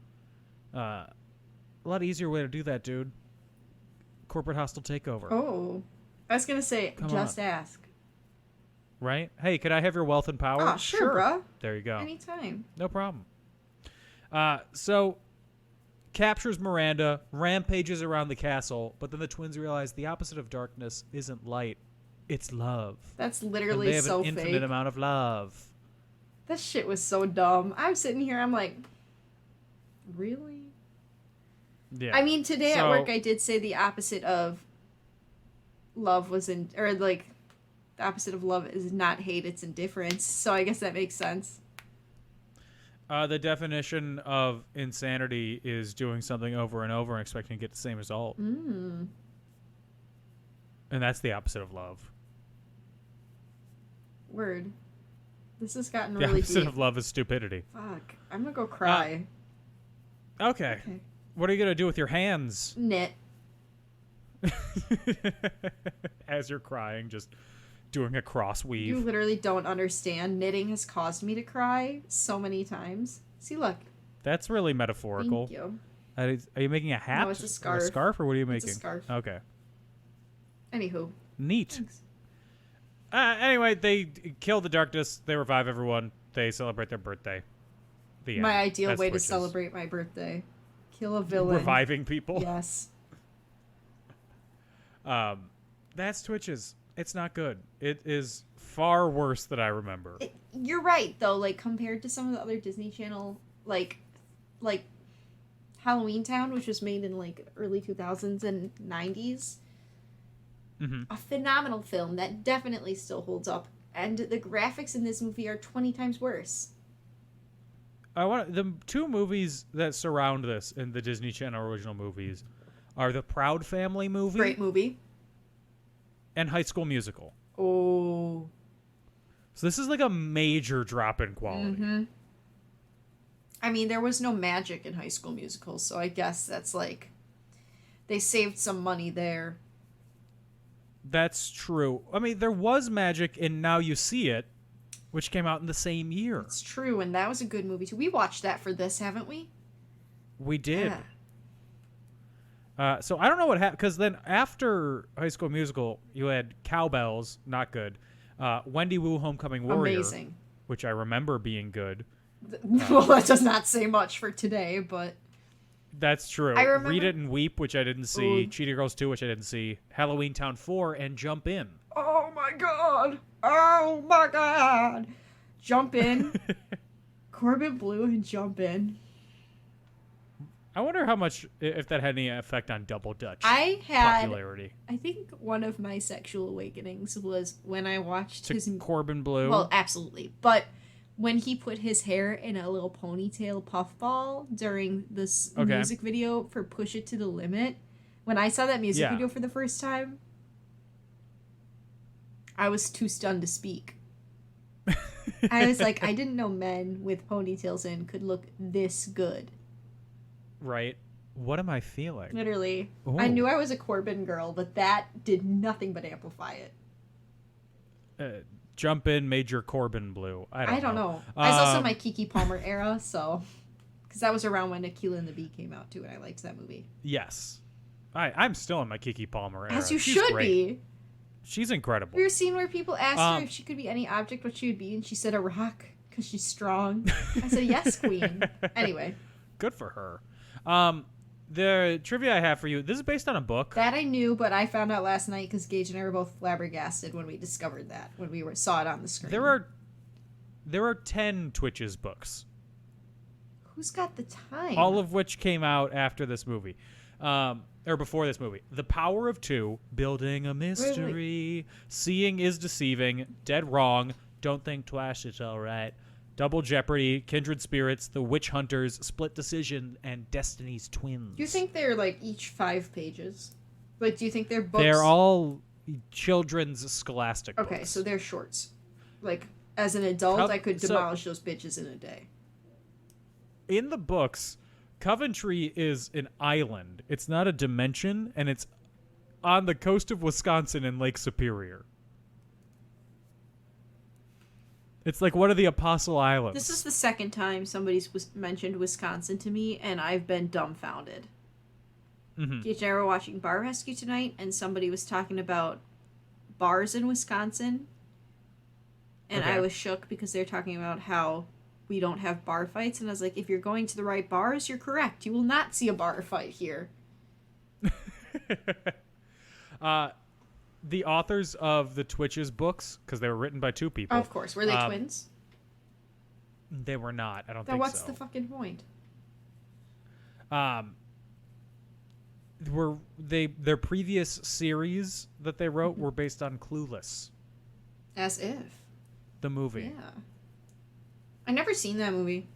A lot easier way to do that, dude. Corporate hostile takeover. Oh. I was going to say, Come just on. ask. Right? Hey, could I have your wealth and power? Oh, sure, bruh. There you go. Anytime. No problem. So captures Miranda, rampages around the castle, but then the twins realize the opposite of darkness isn't light, it's love. That's And literally they have so an infinite fake. amount of love. That shit was so dumb. I'm sitting here, I'm like, really? Yeah. I mean, today at So- work, I did say the opposite of love was the opposite of love is not hate, it's indifference. So I guess that makes sense. The definition of insanity is doing something over and over and expecting to get the same result. Mm. And that's the opposite of love. Word. This has gotten The really opposite deep. of love is stupidity. Fuck. I'm gonna go cry. Okay. Okay. What are you going to do with your hands? Knit. As you're crying, just doing a cross weave. You literally don't understand. Knitting has caused me to cry so many times. See, look. That's really metaphorical. Thank you. Are you making a hat? No, it's a Or scarf. a scarf, or what are you making? It's a scarf. Okay. Anywho. Neat. Thanks. Anyway, they kill the darkness. They revive everyone. They celebrate their birthday. The My end. ideal That's way to Twitches. celebrate my birthday. Kill a villain. Reviving people. Yes. That's Twitches. It's not good. It is far worse than I remember. You're right, though. Like, compared to some of the other Disney Channel, like Halloween Town, which was made in, like, early 2000s and 90s. Mm-hmm. A phenomenal film that definitely still holds up. And the graphics in this movie are 20 times worse. The two movies that surround this in the Disney Channel original movies are the Proud Family movie Great movie. and High School Musical. Oh. So this is like a major drop in quality. Mm-hmm. I mean, there was no magic in High School Musical, so I guess that's like they saved some money there. That's true. I mean, there was magic in Now You See It, which came out in the same year. It's true, and that was a good movie too. We watched that for this, haven't we? We did. Yeah. So I don't know what happened, because then after High School Musical, you had Cowbells, not good. Wendy Wu, Homecoming Warrior, Amazing. which I remember being good. Well, that does not say much for today, but That's true. I remember- Read It and Weep, which I didn't see. Ooh. Cheetah Girls 2, which I didn't see. Halloween Town 4, and Jump In. oh my god! Oh my god! Jump In. Corbin Blue and Jump In. I wonder how much, if that had any effect on Double Dutch I had, popularity. I think one of my sexual awakenings was when I watched his... Corbin Blue. Well, absolutely. But when he put his hair in a little ponytail puffball during this music video for Push It to the Limit, when I saw that music video for the first time, I was too stunned to speak. I was like, I didn't know men with ponytails in could look this good. Right. What am I feeling? Literally. Ooh. I knew I was a Corbin girl, but that did nothing but amplify it. Jump In, Major Corbin Blue. I don't know. It's also my Keke Palmer era, so... Because that was around when Aquila and the Bee came out, too, and I liked that movie. Yes. I'm still in my Keke Palmer era. As you She's should great. be. She's incredible. Have you seen where people asked her if she could be any object, what she would be, and she said a rock, because she's strong? I said, yes, queen. Anyway. Good for her. The trivia I have for you, this is based on a book. That I knew, but I found out last night because Gage and I were both flabbergasted when we discovered that, when we saw it on the screen. There are 10 Twitches books. Who's got the time? All of which came out after this movie. Or before this movie. The Power of Two, Building a Mystery, Seeing is Deceiving, Dead Wrong, Don't Think Twice, It's All Right, Double Jeopardy, Kindred Spirits, The Witch Hunters, Split Decision, and Destiny's Twins. Do you think they're, like, each 5 pages? Like, do you think they're books? They're all children's scholastic books. Okay, so they're shorts. Like, as an adult, I could demolish those bitches in a day. In the books, Coventry is an island. It's not a dimension, and it's on the coast of Wisconsin in Lake Superior. It's like one of the Apostle Islands. This is the second time somebody's mentioned Wisconsin to me, and I've been dumbfounded. Mm-hmm. Gage and I were watching Bar Rescue tonight, and somebody was talking about bars in Wisconsin, and I was shook because they're talking about how we don't have bar fights, and I was like, if you're going to the right bars, you're correct. You will not see a bar fight here. The authors of the Twitches books, because they were written by 2 people. Of course. Were they twins? They were not. I don't Then think what's so. the fucking point? Their previous series that they wrote were based on Clueless, As if. the movie. Yeah. I never seen that movie.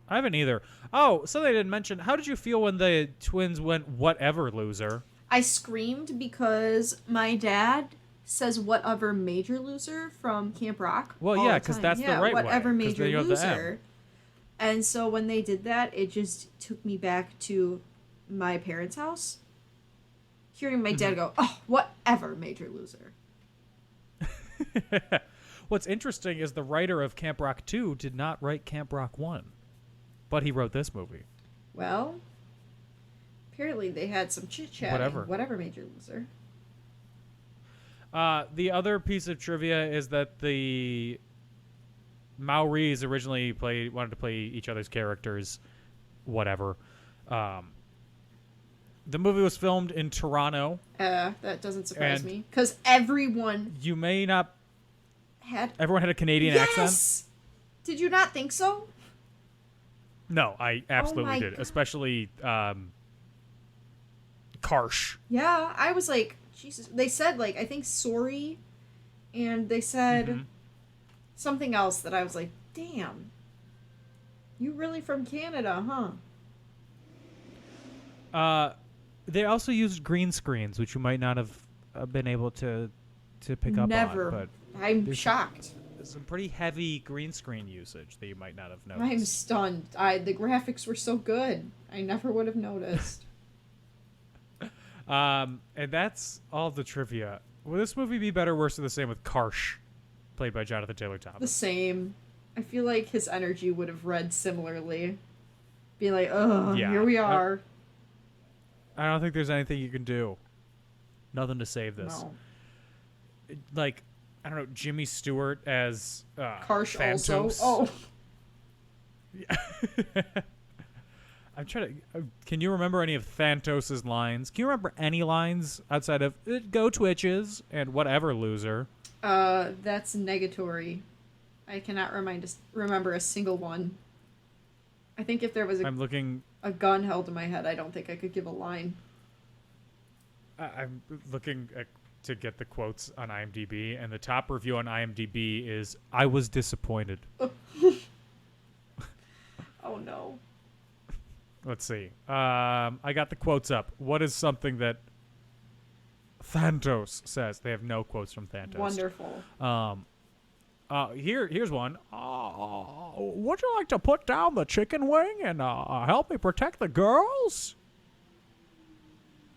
I haven't either. Oh, something I didn't mention. How did you feel when the twins went whatever loser? I screamed because my dad says whatever major loser from Camp Rock. Well, all yeah, the because time. that's the right way. Whatever 'cause major then you have the M. loser. And so when they did that, it just took me back to my parents' house. Hearing my dad go, oh, whatever major loser. What's interesting is the writer of Camp Rock 2 did not write Camp Rock 1, but he wrote this movie. Well, apparently they had some chit-chatting. Whatever major loser. The other piece of trivia is that the Maoris originally wanted to play each other's characters, whatever. The movie was filmed in Toronto. That doesn't surprise And me. Because everyone You may not... had... Everyone had a Canadian Yes! accent. Did you not think so? No, I absolutely my did. God. Especially Karsh. Yeah, I was like, Jesus. They said, like, I think sorry, and they said something else that I was like, damn. You really from Canada, huh? They also used green screens, which you might not have been able to pick up Never. on. But I'm shocked. some pretty heavy green screen usage that you might not have I'm noticed. stunned. The graphics were so good. I never would have noticed. And that's all the trivia. Will this movie be better, worse, or the same with Karsh, played by Jonathan Taylor The Thomas? same. I feel like his energy would have read similarly. Be like, ugh, Yeah. here we are. I don't think there's anything you can do. Nothing to save this. No. Like, I don't know, Jimmy Stewart as Karsh Thantos. also. Oh. I'm trying to. Can you remember any of Thantos's lines? Can you remember any lines outside of "Go Twitches" and "Whatever, loser"? That's negatory. I cannot remember a single one. I think if there was I'm looking. a gun held to my head, I don't think I could give a line. I'm looking to get the quotes on IMDb, and the top review on IMDb is "I was disappointed." Oh no. Let's see. I got the quotes up. What is something that Thantos says? They have no quotes from Thantos. Wonderful. Here's one. Would you like to put down the chicken wing and help me protect the girls?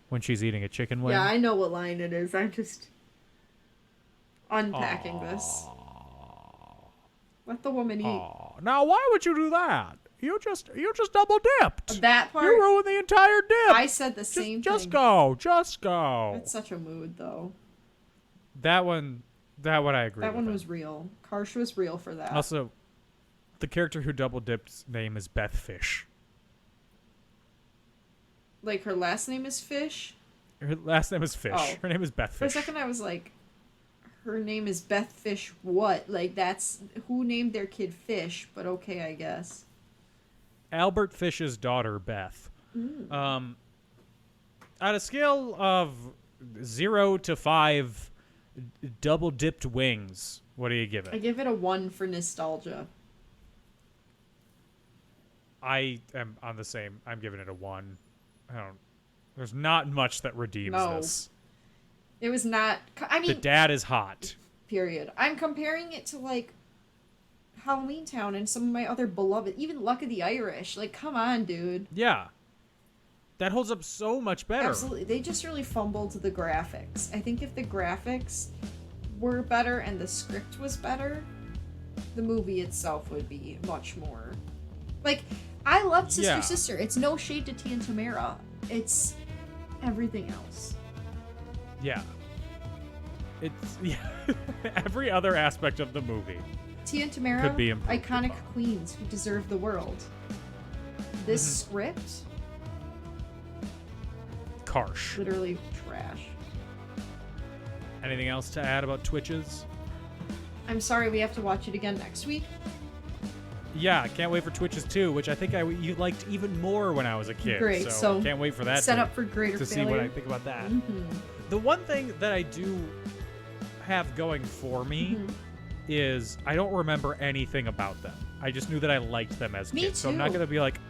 When she's eating a chicken wing. Yeah, I know what line it is. I'm just unpacking this. Let the woman eat. Now, why would you do that? You just double dipped. That part. You ruined the entire dip. I said the same thing. Just go. Just go. That's such a mood, though. That one I agree That with. one was real. Karsh was real for that. Also, the character who double dipped's name is Beth Fish. Like, her last name is Fish? Her last name is Fish. Oh. Her name is Beth For a Fish. second, I was like, her name is Beth Fish what? Like, that's... Who named their kid Fish? But okay, I guess. Albert Fish's daughter, Beth. On a scale of 0 to 5 double dipped wings, what do you give I it? give it a 1 for nostalgia. I am on the same. I'm giving it a 1. There's not much that redeems No. this. It was not... I mean... The dad is hot. Period. I'm comparing it to, like, Halloween Town and some of my other beloved... Even Luck of the Irish. Like, come on, dude. Yeah. That holds up so much better. Absolutely. They just really fumbled the graphics. I think if the graphics were better and the script was better, the movie itself would be much more... Like, I loved Sister Yeah. Sister. It's no shade to Tia and Tamara. It's everything else. Yeah. It's yeah. Every other aspect of the movie. Tia and Tamara, Could be improved iconic upon. queens who deserve the world. This script, Karsh. literally trash. Anything else to add about Twitches? I'm sorry we have to watch it again next week. Yeah, I can't wait for Twitches 2, which I think you liked even more when I was a kid. Great, so can't wait for that Set to, up for greater to see failure. what I think about that. Mm-hmm. The one thing that I do have going for me Mm-hmm. is I don't remember anything about them. I just knew that I liked them as Me kids. So I'm not too. going to be like,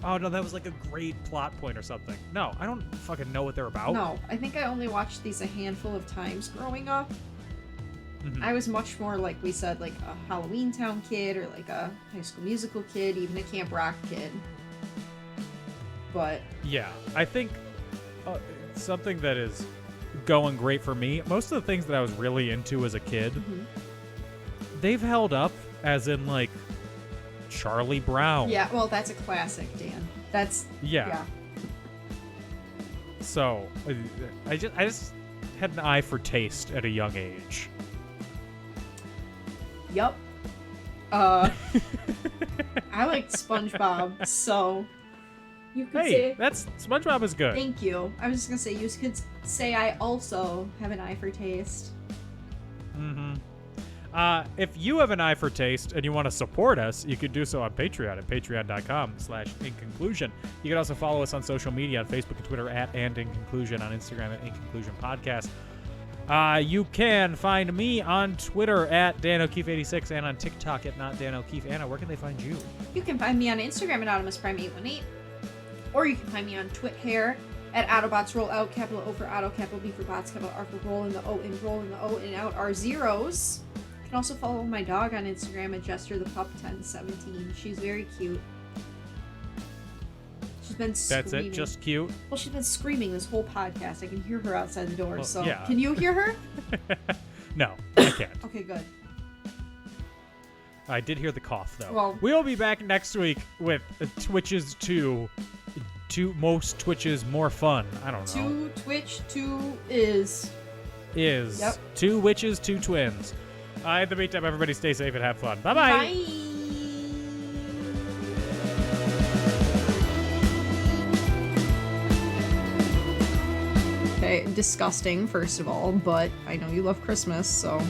oh, no, that was like a great plot point or something. No, I don't fucking know what they're about. No, I think I only watched these a handful of times growing up. Mhm. I was much more, like we said, like a Halloween Town kid or like a High School Musical kid, even a Camp Rock kid. But Yeah, I think something that is going great for me, most of the things that I was really into as a kid, they've held up, as in, like, Charlie Brown. yeah, well, that's a classic, Dan. That's Yeah. So, I just had an eye for taste at a young age. Yup. I liked SpongeBob, so you could Hey, say that's SpongeBob is good. thank you. I was just gonna say you could say I also have an eye for taste. Mm-hmm. If you have an eye for taste and you want to support us, you can do so on Patreon at patreon.com/inconclusion. You can also follow us on social media on Facebook and Twitter at and in conclusion, on Instagram at inconclusion podcast. You can find me on Twitter at Dan O'Keefe86 and on TikTok at not Dan O'Keefe. Anna, where can they find you? You can find me on Instagram at AutomusPrime818, or you can find me on Twithair at Autobots Roll Out, capital O for Auto, capital B for Bots, capital R for Roll in the O, and roll in the O and out are zeros. You can can also follow my dog on Instagram at JesterThePup1017. She's very cute. She's been screaming. That's it? Just cute? Well, she's been screaming this whole podcast. I can hear her outside the door, Well, so... yeah. Can you hear her? No, I can't. Okay, good. I did hear the cough, though. Well- We'll be back next week with Twitches 2. Most Twitches more fun. I don't know. Two is... Yep. 2 witches, 2 twins. In the meantime, everybody stay safe and have fun. Bye-bye. Bye! Okay, disgusting, first of all, but I know you love Christmas, so...